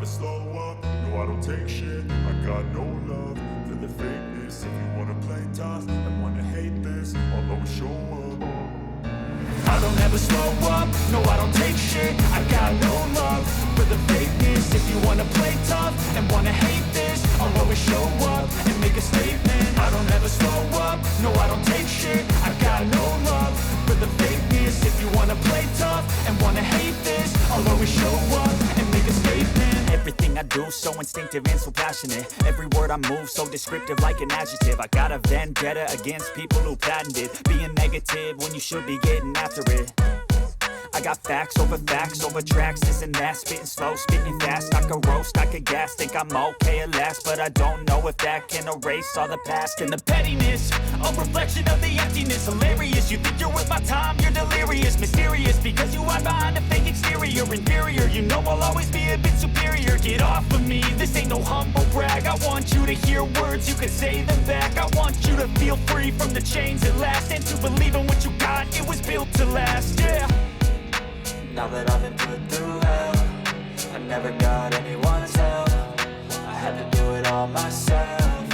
slow up, no I don't take shit. I got no love for the fakeness. If you wanna play tough and wanna hate this, I'll always show up. I don't ever slow up, no I don't take shit. I got no love for the fakeness. If you wanna play tough and wanna hate this, I'll always show up and make a statement. I don't ever slow up, no I don't take shit. I got no love for the fakeness. If you wanna play tough and wanna hate this, I'll always show up and make a statement. Everything I do so instinctive and so passionate. Every word I move so descriptive like an adjective. I got a vendetta against people who patented being negative when you should be getting after it. I got facts over tracks, this and that. Spitting slow, spitting fast. I could roast, I could gas. Think I'm okay at last, but I don't know if that can erase all the past. And the pettiness, a reflection of the emptiness. Hilarious, you think you're worth my time, you're delirious. Mysterious, because you hide behind a fake exterior. Inferior, you know I'll always be a bit superior. Get off of me, this ain't no humble brag. I want you to hear words, you can say them back. I want you to feel free from the chains at last, and to believe in what you got, it was built to last, yeah. Now that I've been put through hell, I never got anyone's help. I had to do it all myself.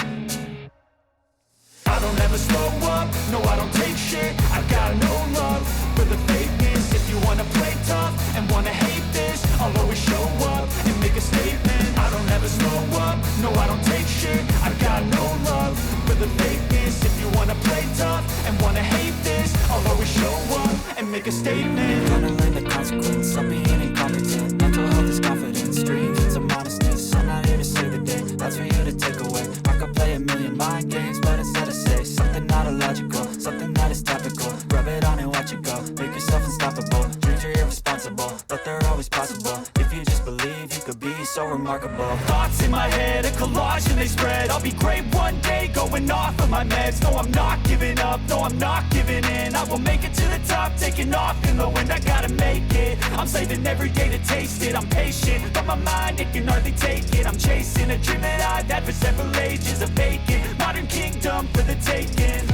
I don't ever slow up, no I don't take shit. I got no love for the fakeness. If you wanna play tough and wanna hate this, I'll always show up and make a statement. I don't ever slow up, no I don't take shit. I got no love for the fakeness. If you wanna play tough and wanna hate this, I'll always show up and make a statement. Gonna learn the consequence of being incompetent. Mental health is confidence, dreams and some honestness. I'm not here to save the day, that's for you to take away. I could play a million mind games, but instead I say something not illogical, something that is topical. Rub it on and watch it go, make yourself unstoppable. Dreams are irresponsible, but they're always possible. If you just believe, you could be so remarkable. Thoughts in my head, a collage and they spread. I'll be great one day, going off of my meds. No, I'm not giving up, no, I'm not giving in. I will make it to the top, taking off in the wind. I gotta make it, I'm saving every day to taste it. I'm patient, but my mind, it can hardly take it. I'm chasing a dream that I've had for several ages. A vacant, modern kingdom for the taking.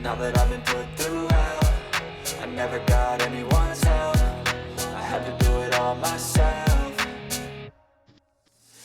Now that I've been put through hell, I never got anyone's help. I had to do it all myself.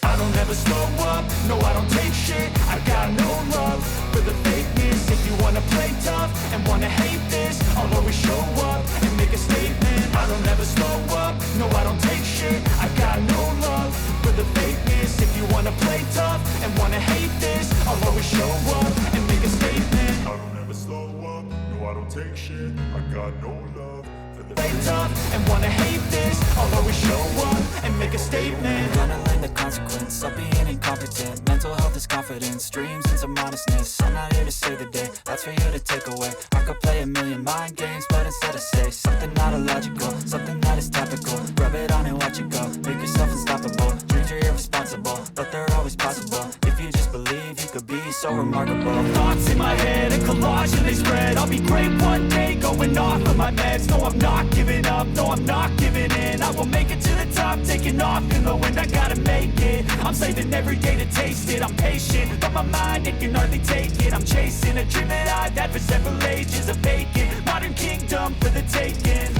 I don't ever slow up, no I don't take shit. I got no love for the fakeness. If you wanna play tough and wanna hate this, I'll always show up and make a statement. I don't ever slow up, no I don't take shit. I got no love for the fakeness. If you wanna play tough and wanna hate this, I'll always show up and make a statement. I don't ever slow up, no I don't take shit. I got no love for the play tough and wanna hate this, I'll always show up and make a statement. Gonna learn the consequence of being incompetent. Mental health is confidence, dreams and some honestness. I'm not here to save the day, that's for you to take away. I could play a million mind games, but instead I say something not illogical, something that is topical. Rub it on and watch it go, make yourself unstoppable. Dreams are irresponsible, but they're always possible. If you just believe, you could be so remarkable. Thoughts in my head, a collage and they spread. I'll be great one day, going off of my meds. No, I'm not giving up, no, I'm not giving in. I will make it to the top, taking off in the wind. I gotta make it, I'm saving every day to taste it. I'm patient, but my mind, it can hardly take it. I'm chasing a dream that I've had for several ages. A vacant, modern kingdom for the taking.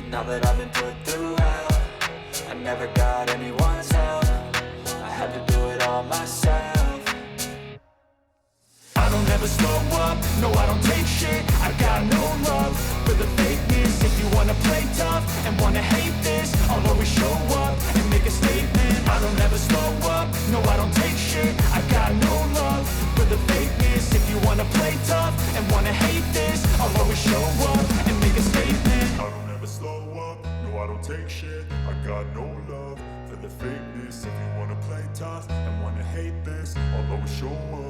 Now that I've been put through hell, I never got anyone's help. I had to do it all myself. I don't ever slow up, no I don't take shit. I got no love for the fakeness. If you wanna play tough and wanna hate this, I'll always show up and make a statement. I don't ever slow up, no I don't take shit. I got no love for the fakeness. If you wanna play tough and wanna hate this, I'll always show up and make a statement. I don't ever slow up, no I don't take shit. I got no love for the fakeness. If you wanna play tough and wanna hate this, I'll always show up